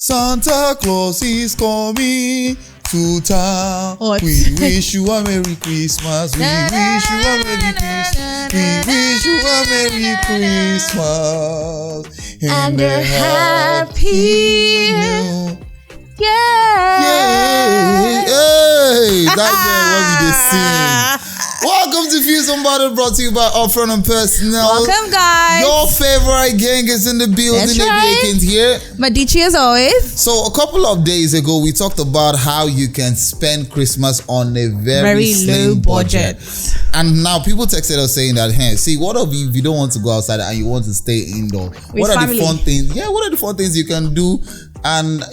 Santa Claus is coming to town. What? We wish you a Merry Christmas. We wish you a Merry Christmas. We wish you a Merry Christmas And a happy new. yeah. Hey, that's what we just sing. Welcome to Fuse Somebody, brought to you by Upfront and Personal. Welcome, guys. Your favorite gang is in the building. That's right. Vacant here. Medici as always. So a couple of days ago, we talked about how you can spend Christmas on a very low slim budget. And now people texted us saying that, hey, see, what if you don't want to go outside and you want to stay indoor? What are the fun things? Yeah, what are the fun things you can do? And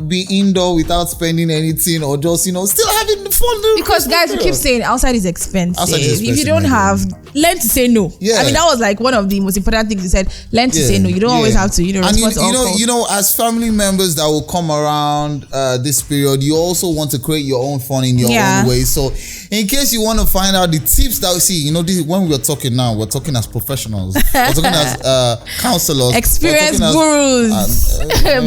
be indoor without spending anything, or just still having the fun. Because guys, we keep saying outside is expensive. If you don't have, learn to say no. Yeah. I mean, that was like one of the most important things you said. Learn to say no. You don't always have to, And respond to all calls. as family members that will come around this period, you also want to create your own fun in your own way. So, in case you want to find out the tips that we see, when we're talking now, we're talking as professionals, we're talking as counselors, experienced gurus,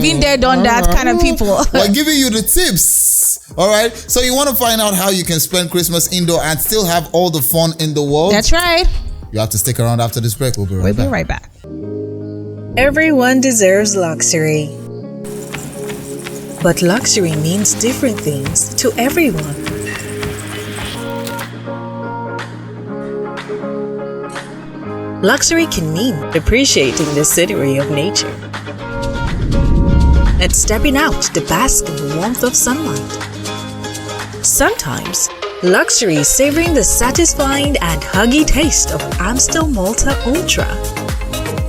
been there, done that kind of people. We're giving you the tips. All right. So you want to find out how you can spend Christmas indoor and still have all the fun in the world? That's right. You have to stick around after this break. We'll be right back. Everyone deserves luxury. But luxury means different things to everyone. Luxury can mean appreciating the scenery of nature and stepping out to bask in the warmth of sunlight. Sometimes, luxury is savoring the satisfying and huggy taste of Amstel Malta Ultra.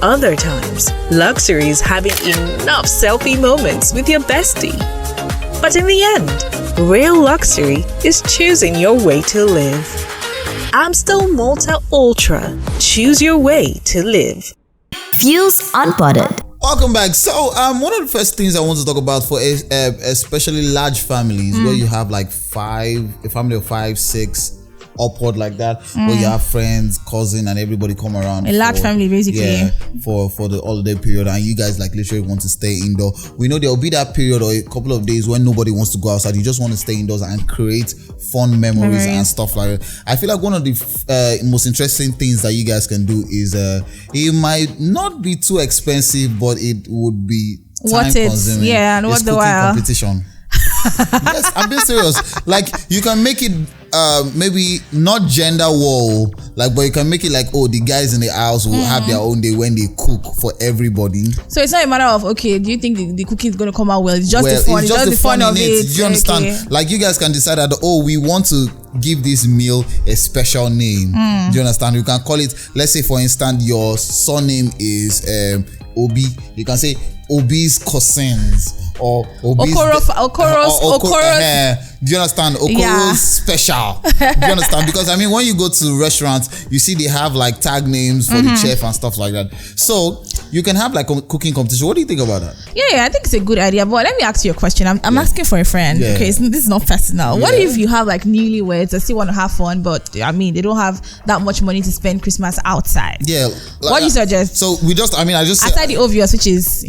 Other times, luxury is having enough selfie moments with your bestie. But in the end, real luxury is choosing your way to live. Amstel Malta Ultra. Choose your way to live. Fuse Unpotted. Welcome back. So, one of the first things I want to talk about for especially large families where you have like a family of 5, 6, upward like that, where you have friends, cousin, and everybody come around. A large family, basically. Yeah, for the holiday period, and you guys like literally want to stay indoor. We know there will be that period or a couple of days when nobody wants to go outside. You just want to stay indoors and create fun memories and stuff like that. I feel like one of the most interesting things that you guys can do is it might not be too expensive, but it would be time consuming. Yeah, and what the while competition. Yes, I'm being serious. Like, you can make it maybe not gender war, but you can make it like, the guys in the house will have their own day when they cook for everybody. So it's not a matter of, do you think the cooking is going to come out well? It's just the fun. It's just the fun of it. Do you understand? Okay. Like, you guys can decide that, we want to give this meal a special name. Do you understand? You can call it, let's say for instance, your surname is Obi. You can say Obi's cousins. Or Obi's Okoros. Do you understand? Okoro's special. Do you understand? Because when you go to restaurants, you see they have like tag names for the chef and stuff like that. So you can have like a cooking competition. What do you think about that? Yeah, I think it's a good idea. But let me ask you a question. I'm asking for a friend. Yeah. Okay, this is not personal. What if you have like newlyweds that still want to have fun, but they don't have that much money to spend Christmas outside? Yeah. What do you suggest? So we just, I just aside the obvious, which is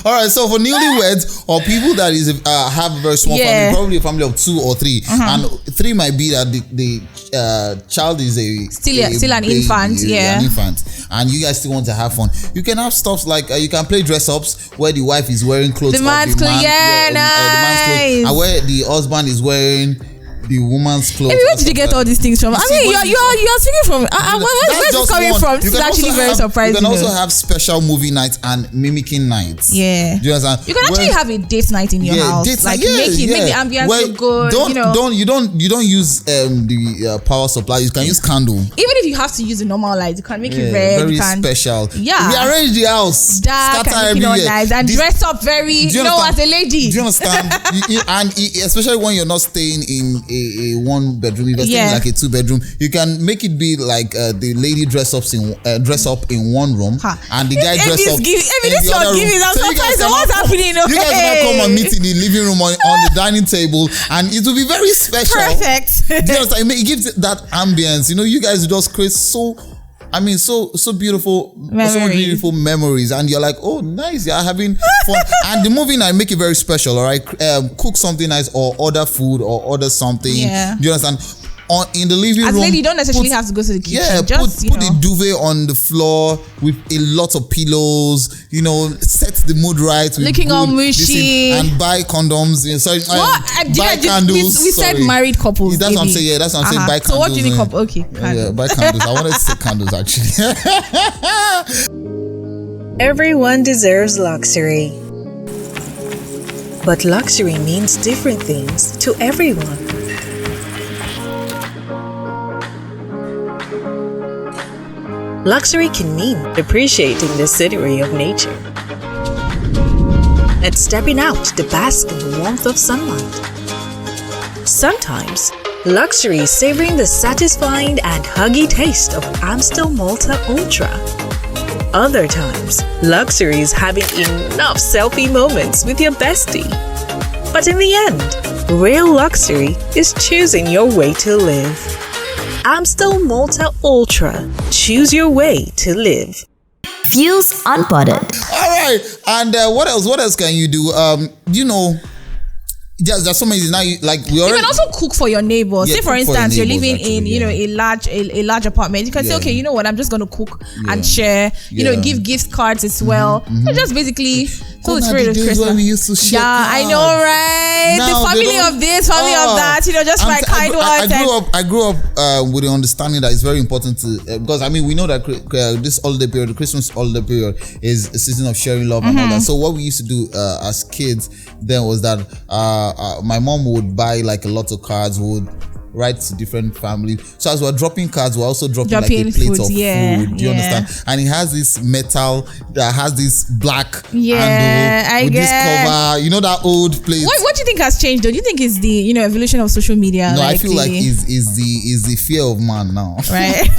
all right, so for newlyweds or people that have a very small family, probably a family of 2 or 3, and 3 might be that the child is still an infant, an infant, and you guys still want to have fun. You can have stuff like you can play dress ups where the wife is wearing clothes, the man's clothes, the man's clothes, and where the husband is wearing the woman's clothes. Hey, where did you get all these things from? You're speaking from. Where's this coming from? This is actually very surprising. You can also have special movie nights and mimicking nights. Yeah. Do you understand? You can actually have a date night in your house. Make the ambience look good. You don't use the power supply. You can use candle. Even if you have to use the normal light, you can make it red. Very special. Yeah. Rearrange the house. Dark and nice and dress up very. As a lady. Do you understand? And especially when you're not staying in a 1-bedroom, if you're staying like a 2-bedroom, you can make it be like the lady dress up in one room and the guy dress up in the other room. I'm surprised. What's happening? You guys can come and meet in the living room on the dining table, and it will be very special. Perfect. Do you understand? It gives that ambience. You guys just create so I mean, so beautiful, so beautiful memories, and you're like, oh, nice, you're having fun. And the movie night make it very special. All right, cook something nice, or order food, or order something. Yeah. Do you understand? In the living room, lady, you don't necessarily have to go to the kitchen. Yeah, just, put the duvet on the floor with a lot of pillows. You know, set the mood right. Looking all mushy. And buy condoms. Sorry, buy candles. We said married couples. That's what I'm saying. Yeah, that's what I'm saying. Buy candles. So what do you mean couple? Okay, yeah, buy candles. I wanted to say candles actually. Everyone deserves luxury. But luxury means different things to everyone. Luxury can mean appreciating the scenery of nature and stepping out to bask in the warmth of sunlight. Sometimes, luxury is savoring the satisfying and huggy taste of Amstel Malta Ultra. Other times, luxury is having enough selfie moments with your bestie. But in the end, real luxury is choosing your way to live. Amstel Malta Ultra. Choose your way to live. Fuels Unpotted. All right. And what else? What else can you do? You know, there's so many. Now, we already. You can also cook for your neighbors. Yeah, say, for instance, you're living in, a large apartment. You can say, okay, you know what? I'm just going to cook and share. You know, give gift cards as well. So just basically. So it's spirit of Christmas. We used to share cards. I know, right? Now the family of this, family of that, just like kind words. I grew up with the understanding that it's very important to, because I mean, we know that this holiday period, the Christmas holiday period, is a season of sharing love and all that. So what we used to do as kids then was that my mom would buy like a lot of cards, would write to different families. So as we're dropping cards, we're also dropping like a plate of food. Do you understand? And it has this metal that has this black handle with this cover. You know that old plate. What do you think has changed though? Do you think it's the evolution of social media? No, I feel like is the fear of man now. Right.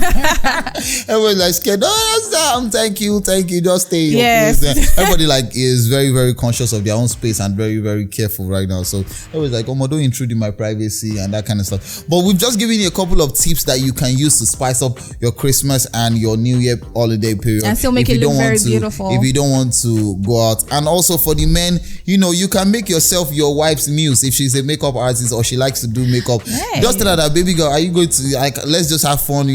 Everybody's like scared. Oh, thank you. Just stay in your place. Everybody like is very, very conscious of their own space and very, very careful right now. So everybody's like, oh, don't intrude in my privacy and that kind of stuff. But we've just given you a couple of tips that you can use to spice up your Christmas and your New Year holiday period. And still make it look very beautiful. If you don't want to go out. And also for the men, you can make yourself your wife's muse if she's a makeup artist or she likes to do makeup. Hey. Just tell her that, baby girl, are you going to, let's just have fun,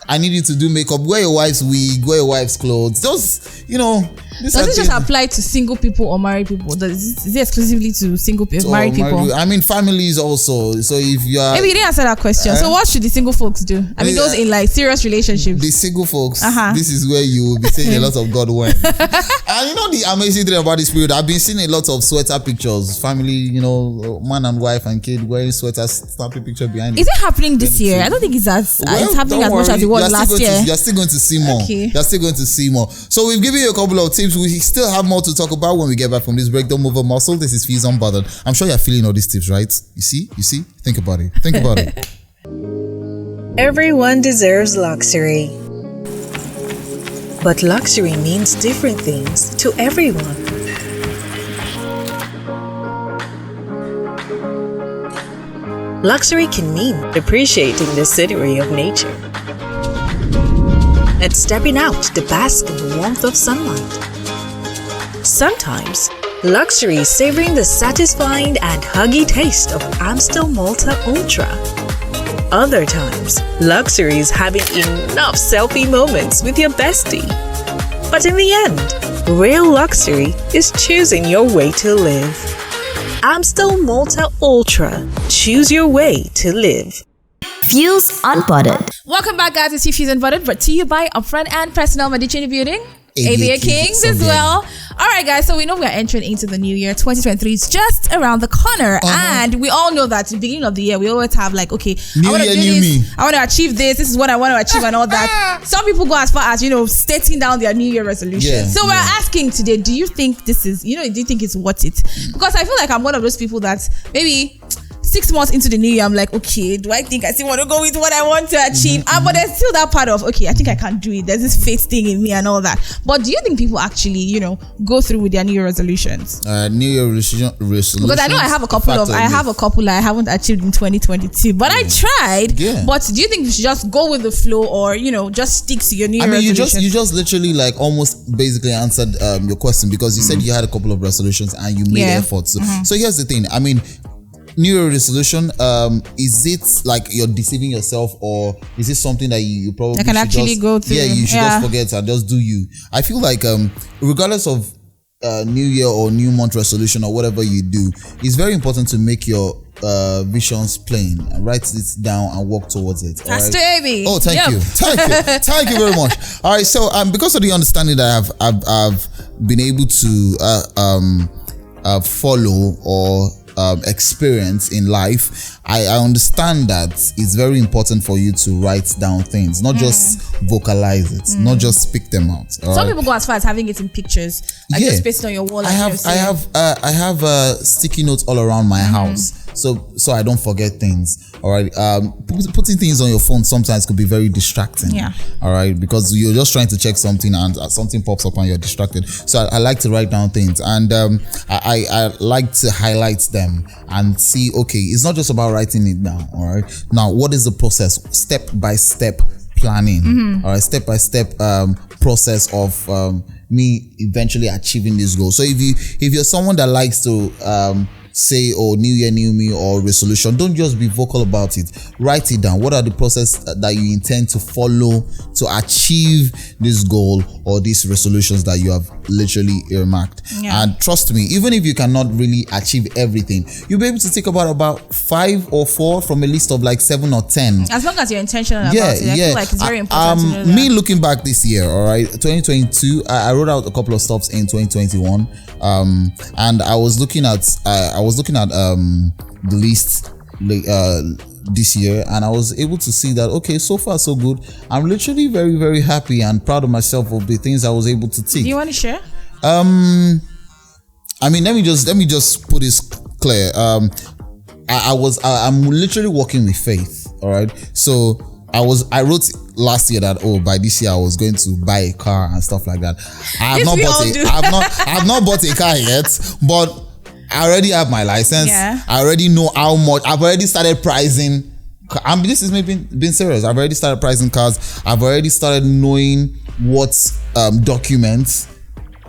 I need you to do makeup. Wear your wife's wig, wear your wife's clothes. Just, Does it just apply to single people or married people? Is it exclusively to single people, married people? I mean, families also. So if you are... Maybe you didn't answer that question. So what should the single folks do? I mean, those in serious relationships. The single folks, this is where you will be seeing a lot of God when. And the amazing thing about this period, I've been seeing a lot of sweater pictures. Family, man and wife and kid wearing sweaters, snapping picture behind it. Is it happening this year? I don't think it's happening as much as it was last year. You're still going to see more. Okay. You're still going to see more. So we've given you a couple of tips. We still have more to talk about when we get back from this break. Don't move a muscle. This is Fees Unbothered. I'm sure you're feeling all these tips, right? You see? Think about it. Everyone deserves luxury. But luxury means different things to everyone. Luxury can mean appreciating the scenery of nature and stepping out to bask in the warmth of sunlight. Sometimes, luxury is savoring the satisfying and huggy taste of Amstel Malta Ultra. Other times, luxury is having enough selfie moments with your bestie. But in the end, real luxury is choosing your way to live. Amstel Malta Ultra. Choose your way to live. Fuels Unpotted. Welcome back, guys. It's Fuels Unpotted, brought to you by Upfront and Personal Medici in the building. ABA Kings as well. All right, guys. So we know we are entering into the new year. 2023 is just around the corner, and we all know that at the beginning of the year we always have like, okay, I want to do this. I want to achieve this. This is what I want to achieve, and all that. Some people go as far as stating down their New Year resolution. So we're asking today: do you think this is? Do you think it's worth it? Because I feel like I'm one of those people that maybe 6 months into the new year, I'm like, okay, do I think I still want to go with what I want to achieve? But there's still that part of, okay, I think I can do it. There's this faith thing in me and all that. But do you think people actually, you know, go through with their New Year resolutions? New Year resolutions. Because I know I have a couple I haven't achieved in 2022, but I tried. Yeah. But do you think you should just go with the flow, or, you know, just stick to your New Year resolutions? You just literally like almost basically answered your question, because you said you had a couple of resolutions and you made efforts. So here's the thing. I mean, New Year resolution, is it like you're deceiving yourself, or is it something that you probably I can actually go through? Yeah, you should just forget and just do you. I feel like regardless of New Year or New Month resolution or whatever you do, it's very important to make your visions plain and write it down and work towards it. That's baby. Oh, thank you, thank you very much. All right, so because of the understanding that I've been able to follow or experience in life, I understand that it's very important for you to write down things, not just vocalize it, not just speak them out. Some people go as far as having it in pictures, like just pasting on your wall. I have sticky notes all around my house, so I don't forget things. All right, putting things on your phone sometimes could be very distracting. Yeah. All right, because you're just trying to check something and something pops up and you're distracted. So I like to write down things, and I like to highlight them and see, okay, it's not just about writing it down. All right, now what is the process? Step by step planning. All right, step by step process of me eventually achieving this goal. So if you're someone that likes to say, oh, new year, new me, or resolution, don't just be vocal about it. Write it down. What are the process that you intend to follow to achieve this goal or these resolutions that you have literally earmarked? And trust me, even if you cannot really achieve everything, you'll be able to take about 5 or 4 from a list of like 7 or 10. As long as you're intentional about it. I feel like it's very important to know that. Me looking back this year, all right, 2022, I wrote out a couple of stops in 2021, and I was looking at the list this year, and I was able to see that, okay, so far so good. I'm literally very, very happy and proud of myself of the things I was able to take. Do you want to share? I mean, let me just put this clear. I'm literally working with faith. All right, so I wrote last year that, oh, by this year I was going to buy a car and stuff like that. I've not bought a car yet, but I already have my license. I already know how much. I've already started pricing. This is me being serious. I've already started pricing cars. I've already started knowing what documents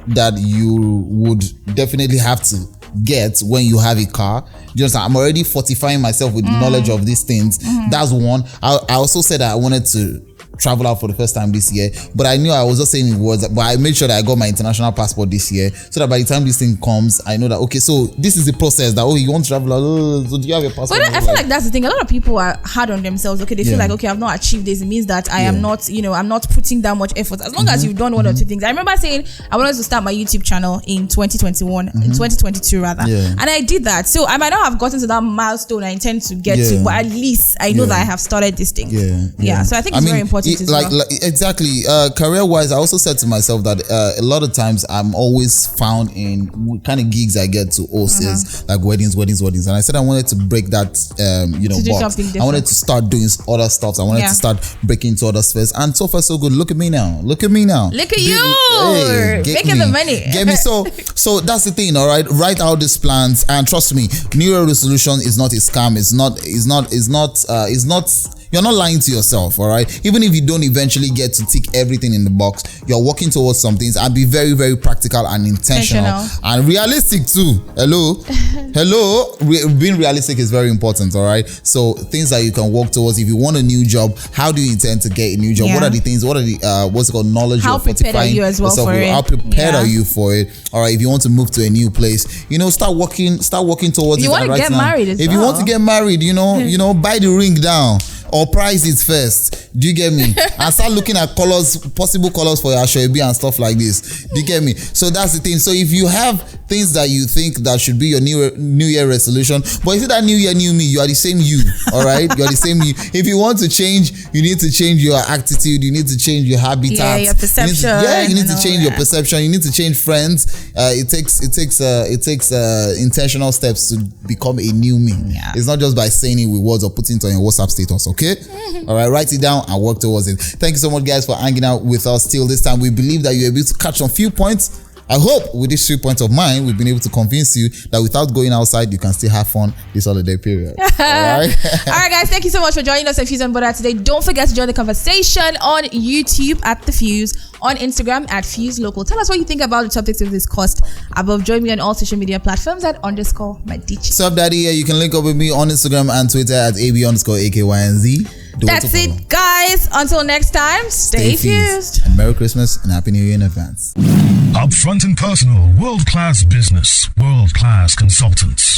that you would definitely have to get when you have a car. You understand? I'm already fortifying myself with knowledge of these things. That's one. I also said that I wanted to travel out for the first time this year, but I knew I was just saying in words, but I made sure that I got my international passport this year, so that by the time this thing comes, I know that, okay, so this is the process that, oh, you want to travel out, so do you have your passport? But I feel like that's the thing. A lot of people are hard on themselves. Okay, they feel like, okay, I've not achieved this. It means that I am not, I'm not putting that much effort. As long as you've done one or two things. I remember saying I wanted to start my YouTube channel in 2021, in 2022 rather, and I did that. So I might not have gotten to that milestone I intend to get to, but at least I know that I have started this thing. So I think it's very important as well. Exactly. Career-wise, I also said to myself that a lot of times I'm always found in kind of gigs I get to host is like weddings, and I said I wanted to break that box. I wanted to start doing other stuff. I wanted to start breaking into other spheres, and so far so good. Look at me now. Look at you making the money. Get me. So that's the thing. All right, write out these plans, and trust me, New Year resolution is not a scam. It's not. You're not lying to yourself, all right? Even if you don't eventually get to tick everything in the box, you're working towards some things, and be very, very practical and intentional. And realistic too. Hello? Being realistic is very important, all right? So things that you can work towards. If you want a new job, how do you intend to get a new job? What are the things? What are the what's it called? Knowledge. How prepared are you as well for it? How prepared are you for it? All right. If you want to move to a new place, start working towards it. You want to get married as well. If you want to get married, buy the ring down. Or price it first. Do you get me? And start looking at colors, possible colors for your Ashoebi and stuff like this. Do you get me? So that's the thing. So if you have things that you think that should be your new year resolution, but is it that new year, new me? You are the same you, all right? You're the same you. If you want to change, you need to change your attitude. You need to change your habitat. Yeah, your perception. You need to change your perception. You need to change friends. It takes intentional steps to become a new me. Yeah. It's not just by saying it with words or putting it on your WhatsApp status, okay? All right, write it down and work towards it. Thank you so much, guys, for hanging out with us till this time. We believe that you're able to catch some few points. I hope with these 3 points of mine, we've been able to convince you that without going outside, you can still have fun this holiday period. All right? All right, guys. Thank you so much for joining us at Fuse Unpotted today. Don't forget to join the conversation on YouTube at The Fuse, on Instagram at Fuse Local. Tell us what you think about the topics we've discussed above. Join me on all social media platforms at _Medici. Sup, Daddy? You can link up with me on Instagram and Twitter at AB_AKYNZ. That's it, guys. Until next time, stay fused. And Merry Christmas and Happy New Year in advance. Upfront and personal, world-class business, world-class consultants.